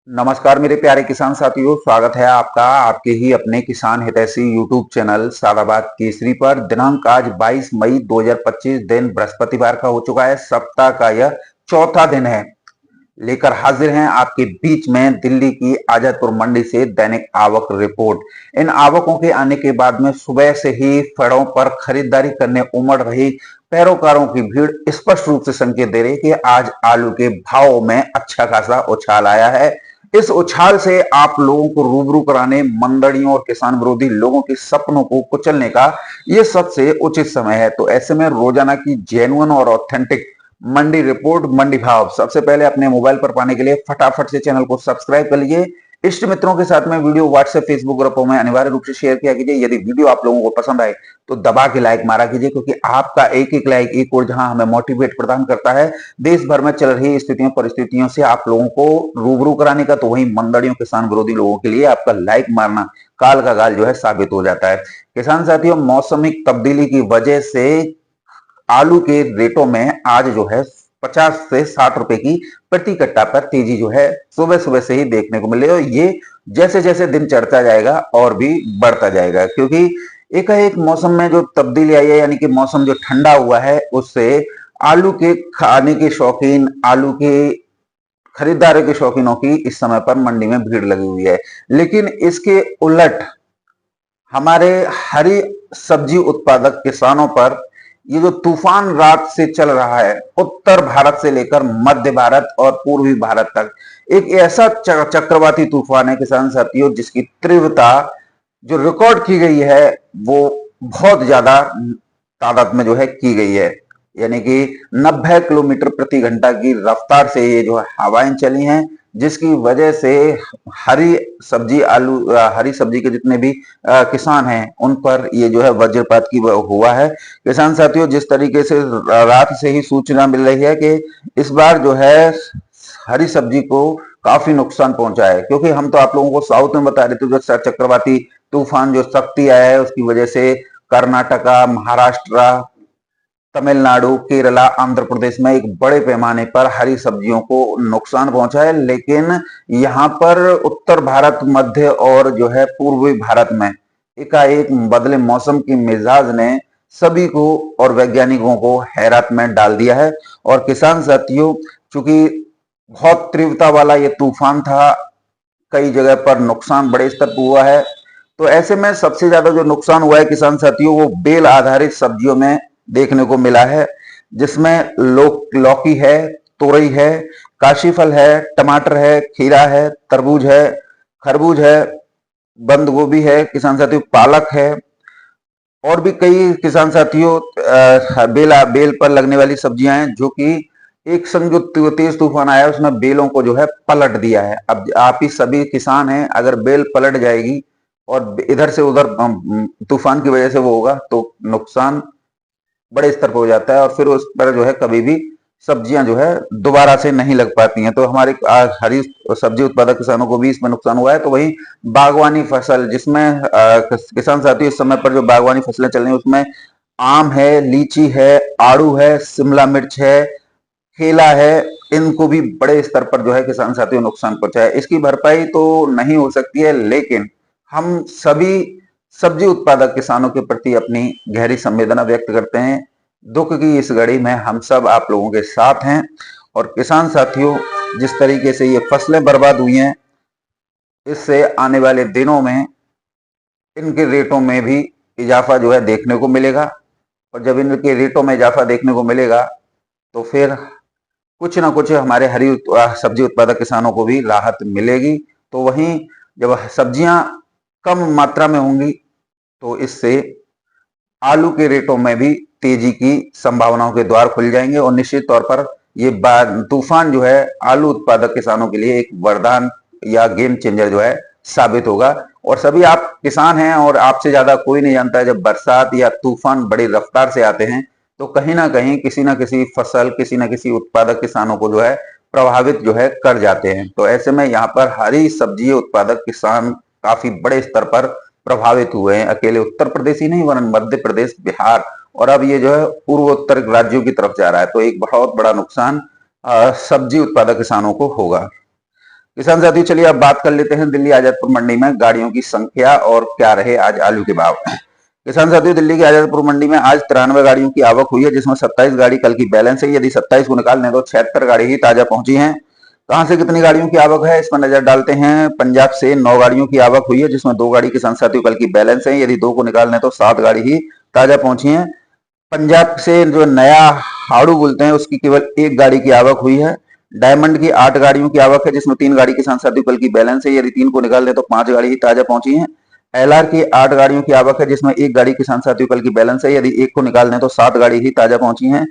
नमस्कार मेरे प्यारे किसान साथियों, स्वागत है आपका आपके ही अपने किसान हितैषी यूट्यूब चैनल सादाबाद केसरी पर। दिनांक आज 22 मई 2025 दिन बृहस्पतिवार का हो चुका है। सप्ताह का यह चौथा दिन है। लेकर हाजिर हैं आपके बीच में दिल्ली की आजादपुर मंडी से दैनिक आवक रिपोर्ट। इन आवकों के आने के बाद में सुबह से ही फड़ों पर खरीदारी करने उमड़ रही पैरोकारों की भीड़ स्पष्ट रूप से संकेत दे रही है कि आज आलू के भाव में अच्छा खासा उछाल आया है। इस उछाल से आप लोगों को रूबरू कराने, मंडड़ियों और किसान विरोधी लोगों के सपनों को कुचलने का यह सबसे उचित समय है। तो ऐसे में रोजाना की जेन्युइन और ऑथेंटिक मंडी रिपोर्ट, मंडी भाव सबसे पहले अपने मोबाइल पर पाने के लिए फटाफट से चैनल को सब्सक्राइब कर लीजिए। इष्ट मित्रों के साथ में वीडियो व्हाट्सएप फेसबुक ग्रुपों में अनिवार्य रूप से शेयर किया कीजिए। यदि वीडियो आप लोगों को पसंद आए तो दबा के लाइक मारा कीजिए, क्योंकि आपका एक एक लाइक एक और जहां हमें मोटिवेट प्रदान करता है देश भर में चल रही स्थितियों परिस्थितियों से आप लोगों को रूबरू कराने का, तो वही मंडड़ियों किसान विरोधी लोगों के लिए आपका लाइक मारना काल का गाल जो है साबित हो जाता है। किसान साथियों, मौसमिक तब्दीली की वजह से आलू के रेटों में आज जो है 50 से 60 रुपए की प्रति कट्टा पर तेजी जो है सुबह सुबह से ही देखने को मिले। और ये जैसे जैसे दिन चढ़ता जाएगा और भी बढ़ता जाएगा, क्योंकि एकाएक मौसम में जो तब्दीली आई है, यानी कि मौसम जो ठंडा हुआ है, उससे आलू के खाने के शौकीन, आलू के खरीदारी के शौकीनों की इस समय पर मंडी में भीड़ लगी हुई है। लेकिन इसके उलट हमारे हरी सब्जी उत्पादक किसानों पर ये जो तूफान रात से चल रहा है, उत्तर भारत से लेकर मध्य भारत और पूर्वी भारत तक एक ऐसा चक्रवाती तूफान है किसान साथियों, जिसकी तीव्रता जो रिकॉर्ड की गई है वो बहुत ज्यादा तादाद में जो है की गई है। यानी कि 90 किलोमीटर प्रति घंटा की रफ्तार से ये जो हवाएं चली हैं, जिसकी वजह से हरी सब्जी हरी सब्जी के जितने भी किसान हैं उन पर ये जो है वज्रपात की हुआ है। किसान साथियों, जिस तरीके से रात से ही सूचना मिल रही है कि इस बार जो है हरी सब्जी को काफी नुकसान पहुंचा है, क्योंकि हम तो आप लोगों को साउथ में बता रहे थे जो चक्रवाती तूफान जो शक्ति आया है उसकी वजह से कर्नाटका, महाराष्ट्र, तमिलनाडु, केरला, आंध्र प्रदेश में एक बड़े पैमाने पर हरी सब्जियों को नुकसान पहुंचा है। लेकिन यहाँ पर उत्तर भारत, मध्य और जो है पूर्वी भारत में एकाएक बदले मौसम की मिजाज ने सभी को और वैज्ञानिकों को हैरत में डाल दिया है। और किसान साथियों, चूंकि बहुत तीव्रता वाला ये तूफान था, कई जगह पर नुकसान बड़े स्तर पर हुआ है। तो ऐसे में सबसे ज्यादा जो नुकसान हुआ है किसान साथियों, वो बेल आधारित सब्जियों में देखने को मिला है, जिसमें लौकी है, तोरई है, काशीफल है, टमाटर है, खीरा है, तरबूज है, खरबूज है, बंद गोभी है किसान साथियों, पालक है, और भी कई किसान साथियों बेल पर लगने वाली सब्जियां हैं, जो कि एक संग जो तेज तूफान आया उसमें बेलों को जो है पलट दिया है। अब आप ही सभी किसान हैं, अगर बेल पलट जाएगी और इधर से उधर तूफान की वजह से वो होगा तो नुकसान बड़े स्तर पर हो जाता है, और फिर उस पर जो है कभी भी सब्जियां जो है दोबारा से नहीं लग पाती हैं। तो हमारे हरी सब्जी उत्पादक किसानों को भी इसमें नुकसान हुआ है। तो वही बागवानी फसल, जिसमें किसान साथी इस समय पर जो बागवानी फसलें चल रही हैं उसमें आम है, लीची है, आड़ू है, शिमला मिर्च है, केला है, इनको भी बड़े स्तर पर जो है किसान साथियों नुकसान पहुंचा है। इसकी भरपाई तो नहीं हो सकती है, लेकिन हम सभी सब्जी उत्पादक किसानों के प्रति अपनी गहरी संवेदना व्यक्त करते हैं। दुख की इस घड़ी में हम सब आप लोगों के साथ हैं। और किसान साथियों, जिस तरीके से ये फसलें बर्बाद हुई हैं, इससे आने वाले दिनों में इनके रेटों में भी इजाफा जो है देखने को मिलेगा। और जब इनके रेटों में इजाफा देखने को मिलेगा तो फिर कुछ ना कुछ हमारे हरी सब्जी उत्पादक किसानों को भी राहत मिलेगी। तो वहीं जब सब्जियां कम मात्रा में होंगी तो इससे आलू के रेटों में भी तेजी की संभावनाओं के द्वार खुल जाएंगे, और निश्चित तौर पर ये तूफान जो है आलू उत्पादक किसानों के लिए एक वरदान या गेम चेंजर जो है साबित होगा। और सभी आप किसान हैं और आपसे ज्यादा कोई नहीं जानता है, जब बरसात या तूफान बड़ी रफ्तार से आते हैं तो कहीं ना कहीं किसी ना किसी फसल, किसी ना किसी उत्पादक किसानों को जो है प्रभावित जो है कर जाते हैं। तो ऐसे में यहाँ पर हरी सब्जी उत्पादक किसान काफी बड़े स्तर पर प्रभावित हुए हैं। अकेले उत्तर प्रदेश ही नहीं, वरन मध्य प्रदेश, बिहार और अब ये जो है पूर्वोत्तर राज्यों की तरफ जा रहा है। तो एक बहुत बड़ा नुकसान सब्जी उत्पादक किसानों को होगा। किसान साथियों, चलिए अब बात कर लेते हैं दिल्ली आजादपुर मंडी में गाड़ियों की संख्या और क्या रहे आज आलू के भाव। किसान साथियों, दिल्ली की आजादपुर मंडी में आज 93 गाड़ियों की आवक हुई है, जिसमें 27 गाड़ी कल की बैलेंस है। यदि 27 को निकाल लें तो 76 गाड़ी ही ताजा पहुंची हैं। कहां से कितनी गाड़ियों की आवक है इस पर नजर डालते हैं। पंजाब से 9 गाड़ियों की आवक हुई है, जिसमें 2 गाड़ी किसान साथियों कल की बैलेंस है। यदि 2 को निकाल लें तो 7 गाड़ी ही ताजा पहुंची है। पंजाब से जो नया हाड़ू बोलते हैं उसकी केवल 1 गाड़ी की आवक हुई है। डायमंड की 8 गाड़ियों की आवक है, जिसमें 3 गाड़ी किसान साथियों कल की बैलेंस है। यदि 3 को निकाल लें तो 5 गाड़ी ही ताजा पहुंची है। एलआर की 8 गाड़ियों की आवक है, जिसमें 1 गाड़ी किसान साथियों कल की बैलेंस है। यदि 1 को निकाल लें तो 7 गाड़ी ही ताजा पहुंची है।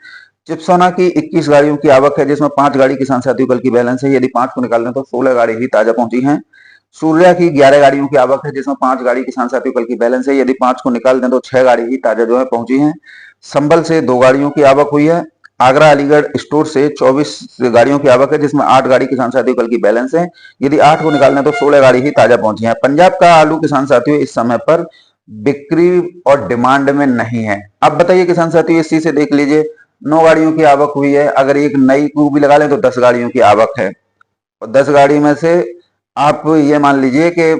चिप्सोना की 21 गाड़ियों की आवक है, जिसमें 5 गाड़ी किसान साथियों कल की बैलेंस है। यदि 5 को निकाल लें तो 16 गाड़ी ही ताजा पहुंची है। सूर्या की 11 गाड़ियों की आवक है, जिसमें 5 गाड़ी किसान साथियों कल की बैलेंस है। यदि 5 को निकाल दें तो 6 गाड़ी ही ताजा जो है पहुंची है। संभल से 2 गाड़ियों की आवक हुई है। आगरा अलीगढ़ स्टोर से 24 गाड़ियों की आवक है, जिसमें 8 गाड़ी किसान साथियों कल की बैलेंस है। यदि 8 को निकाल लें तो 16 गाड़ी ही ताजा पहुंची है। पंजाब का आलू किसान साथियों इस समय पर बिक्री और डिमांड में नहीं है। अब बताइए किसान साथियों, इस चीज से देख लीजिए, 9 गाड़ियों की आवक हुई है, अगर एक नई को भी लगा लें तो 10 गाड़ियों की आवक है। और 10 गाड़ी में से आप ये मान लीजिए कि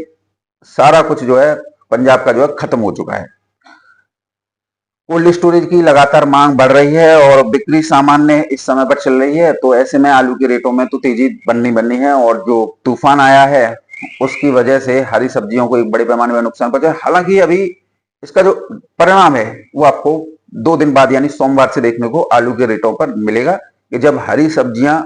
सारा कुछ जो है पंजाब का जो है खत्म हो चुका है। कोल्ड स्टोरेज की लगातार मांग बढ़ रही है और बिक्री सामान्य इस समय पर चल रही है, तो ऐसे में आलू के रेटों में तो तेजी बननी है। और जो तूफान आया है उसकी वजह से हरी सब्जियों को एक बड़े पैमाने में नुकसान पहुंचा है। हालांकि अभी इसका जो परिणाम है वो आपको 2 दिन बाद यानी सोमवार से देखने को आलू के रेटों पर मिलेगा, कि जब हरी सब्जियां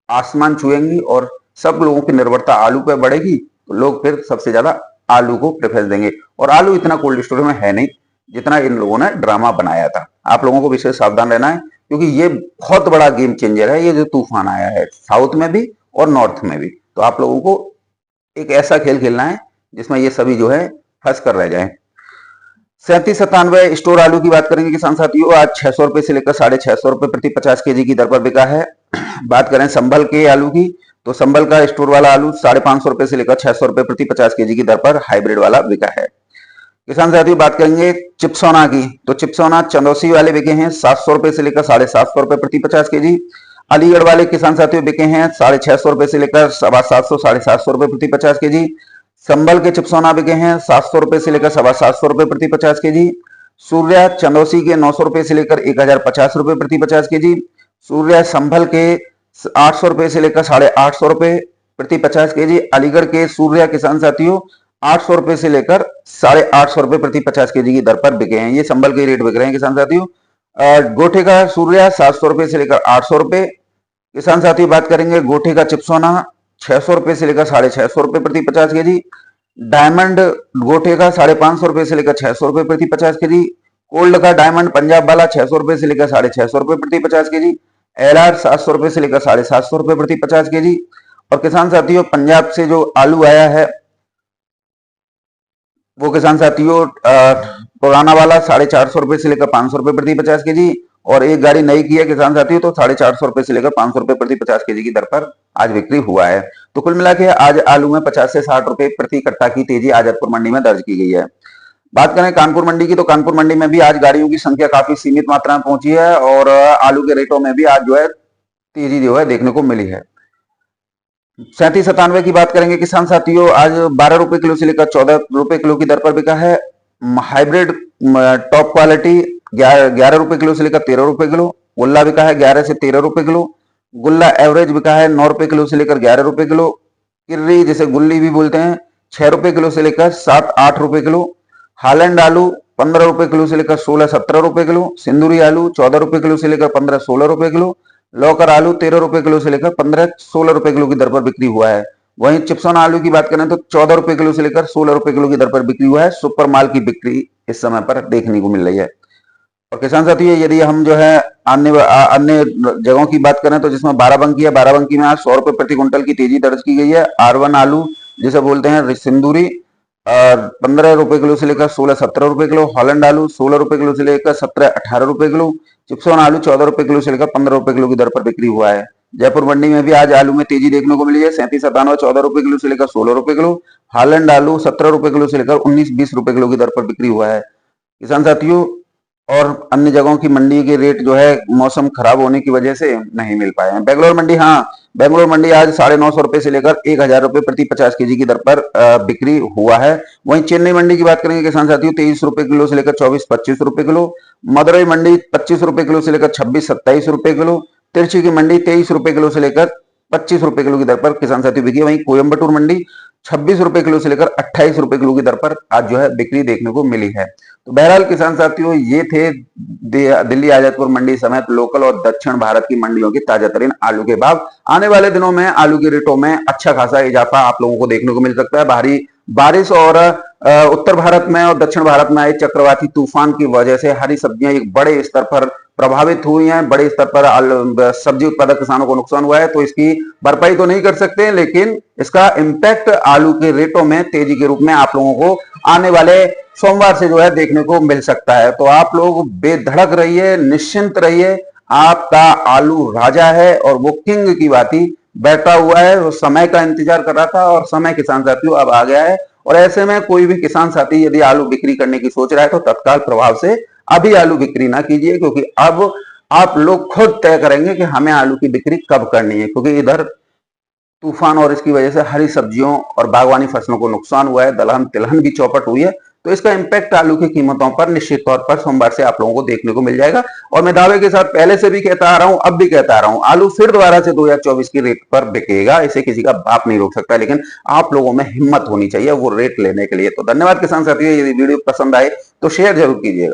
आसमान छुएंगी और सब लोगों की निर्भरता आलू पर बढ़ेगी, तो लोग फिर सबसे ज्यादा आलू को प्रेफरेंस देंगे। और आलू इतना कोल्ड स्टोरेज में है नहीं जितना इन लोगों ने ड्रामा बनाया था। आप लोगों को विशेष सावधान रहना है, क्योंकि ये बहुत बड़ा गेम चेंजर है, ये जो तूफान आया है साउथ में भी और नॉर्थ में भी। तो आप लोगों को एक ऐसा खेल खेलना है जिसमें ये सभी जो है फंस कर रह जाए। 3797 स्टोर आलू की बात करेंगे किसान साथियों, आज 600 रुपए से लेकर 650 रुपए प्रति 50 केजी की दर पर बिका है। बात करें संभल के आलू की, तो संभल का स्टोर वाला आलू 550 रुपए से लेकर 600 रुपए प्रति 50 केजी की दर पर हाइब्रिड वाला बिका है। किसान साथियों बात करेंगे चिप्सोना की, तो चिप्सोना चंदौसी वाले बिके हैं 700 रुपए से लेकर 750 रुपए प्रति 50 केजी। अलीगढ़ वाले किसान साथियों बिके हैं 650 रुपए से लेकर 750 750 रुपए प्रति 50 केजी। संभल के चिप्सोना बिके हैं 700 रुपए से लेकर 750 रुपए प्रति 50 केजी। सूर्या चंदौसी के 900 रुपए से लेकर 1050 रुपए प्रति 50 केजी। सूर्या संभल के 800 रुपए से लेकर 850 रुपए प्रति 50 केजी। अलीगढ़ के सूर्या किसान साथियों 800 रुपए से लेकर 850 रुपए प्रति 50 केजी की दर पर बिके हैं। ये संभल के रेट बिक रहे हैं किसान साथियों। गोठे का सूर्या 700 रुपए से लेकर 800 रुपए। किसान साथियों बात करेंगे गोठे का चिप्सोना 600 रुपए से लेकर 650 रुपए प्रति 50 केजी। डायमंड गोठे का 550 रुपए से लेकर 600 रुपए प्रति 50 केजी। कोल्ड का डायमंड पंजाब वाला 600 रुपए से लेकर 650 रुपए प्रति 50 केजी। एलआर 700 रुपए से लेकर 750 रुपए प्रति 50 केजी। और किसान साथियों पंजाब से जो आलू आया है वो किसान साथियों पुराना वाला 450 रुपए से लेकर 500 रुपए प्रति 50 केजी। और एक गाड़ी नई की है किसान साथियों, तो 450 रुपए से लेकर 500 रुपए प्रति 50 केजी की दर पर आज बिक्री हुआ है। तो कुल मिला के आज आलू में 50 से 60 रुपए प्रति कट्टा की तेजी आजमपुर मंडी में दर्ज की गई है। बात करें कानपुर मंडी की, तो कानपुर मंडी में भी आज गाड़ियों की संख्या काफी सीमित मात्रा में पहुंची है और आलू के रेटों में भी आज जो है तेजी जो है देखने को मिली है। 3797 की बात करेंगे किसान साथियों, आज 12 रुपए किलो से लेकर 14 रुपए किलो की दर पर बिका है। हाइब्रिड टॉप क्वालिटी 11 रुपए किलो से लेकर 13 रुपए किलो। गुल्ला बिका है 11 से 13 रुपए किलो। गुल्ला एवरेज बिका है 9 रुपए किलो से लेकर 11 रुपए किलो। किर्री जिसे गुल्ली भी बोलते हैं 6 रुपए किलो से लेकर 7-8 रुपए किलो। हालैंड आलू 15 रुपए किलो से लेकर 16-17 रुपए किलो। सिंदूरी आलू 14 रुपए किलो से लेकर 15-16 रुपए किलो। लौकर आलू 13 रुपए किलो से लेकर 15-16 रुपए किलो की दर पर बिक्री हुआ है। वहीं चिप्सोना आलू की बात करें तो 14 रुपए किलो से लेकर 16 रुपए किलो की दर पर बिक्री हुआ है। सुपर माल की बिक्री इस समय पर देखने को मिल रही है। और किसान साथियों यदि हम जो है अन्य जगहों की बात करें तो जिसमें बाराबंकी है, बाराबंकी में आज 100 रुपए प्रति क्विंटल की तेजी दर्ज की गई है। R1 आलू जिसे बोलते हैं सिंदूरी 15 रुपए किलो से लेकर 16-17 रुपए किलो। हॉलैंड आलू 16 रुपए किलो से लेकर 17-18 रुपए किलो। चिप्सोना आलू 14 रुपए किलो से लेकर 15 रुपए किलो की दर पर बिक्री हुआ है। जयपुर मंडी में भी आज आलू में तेजी देखने को मिली है। 3797 14 रुपए किलो से लेकर 16 रुपए किलो। हॉलैंड आलू 17 रुपए किलो से लेकर 19-20 रुपए किलो की दर पर बिक्री हुआ है। किसान साथियों और अन्य जगहों की मंडी के रेट जो है मौसम खराब होने की वजह से नहीं मिल पाए हैं। बेंगलोर मंडी, हाँ, बेंगलोर मंडी आज 950 रुपए से लेकर 1000 रुपए प्रति 50 केजी की दर पर बिक्री हुआ है। वहीं चेन्नई मंडी की बात करेंगे किसान साथियों, 23 रुपए किलो से लेकर 24-25 रुपए किलो। मदुरई मंडी 25 रुपए किलो से लेकर 26-27 रुपए किलो। तिरछी की मंडी 23 रुपए किलो से लेकर 25 रुपए किलो की दर पर किसान साथियों बिकी। वहीं कोयम्बटूर मंडी 26 रुपए किलो से लेकर 28 रुपए किलो की दर पर आज जो है बिक्री देखने को मिली है। तो बहरहाल किसान साथियों, ये थे दिल्ली आजादपुर मंडी समेत लोकल और दक्षिण भारत की मंडियों की ताजा तरीन आलू के भाव। आने वाले दिनों में आलू के रेटों में अच्छा खासा इजाफा आप लोगों को देखने को मिल सकता है। भारी बारिश और उत्तर भारत में और दक्षिण भारत में आए चक्रवाती तूफान की वजह से हरी सब्जियां एक बड़े स्तर पर प्रभावित हुई हैं। बड़े स्तर पर सब्जी उत्पादक किसानों को नुकसान हुआ है, तो इसकी भरपाई तो नहीं कर सकते, लेकिन इसका इम्पैक्ट आलू के रेटों में तेजी के रूप में आप लोगों को आने वाले सोमवार से जो है देखने को मिल सकता है। तो आप लोग बेधड़क रहिए, निश्चिंत रहिए। आपका आलू राजा है और वो किंग की भांति बैठा हुआ है। वो समय का इंतजार कर रहा था और समय किसान साथियों अब आ गया है। और ऐसे में कोई भी किसान साथी यदि आलू बिक्री करने की सोच रहा है तो तत्काल प्रभाव से अभी आलू बिक्री ना कीजिए, क्योंकि अब आप लोग खुद तय करेंगे कि हमें आलू की बिक्री कब करनी है। क्योंकि इधर तूफान और इसकी वजह से हरी सब्जियों और बागवानी फसलों को नुकसान हुआ है, दलहन तिलहन भी चौपट हुई है। तो इसका इम्पैक्ट आलू की कीमतों पर निश्चित तौर पर सोमवार से आप लोगों को देखने को मिल जाएगा। और मैं दावे के साथ पहले से भी कहता आ रहा हूं, अब भी कहता आ रहा हूं, आलू फिर दोबारा से 2024 की रेट पर बिकेगा। इसे किसी का बाप नहीं रोक सकता, लेकिन आप लोगों में हिम्मत होनी चाहिए वो रेट लेने के लिए। तो धन्यवाद किसान साथियों, यदि वीडियो पसंद आए तो शेयर जरूर कीजिएगा।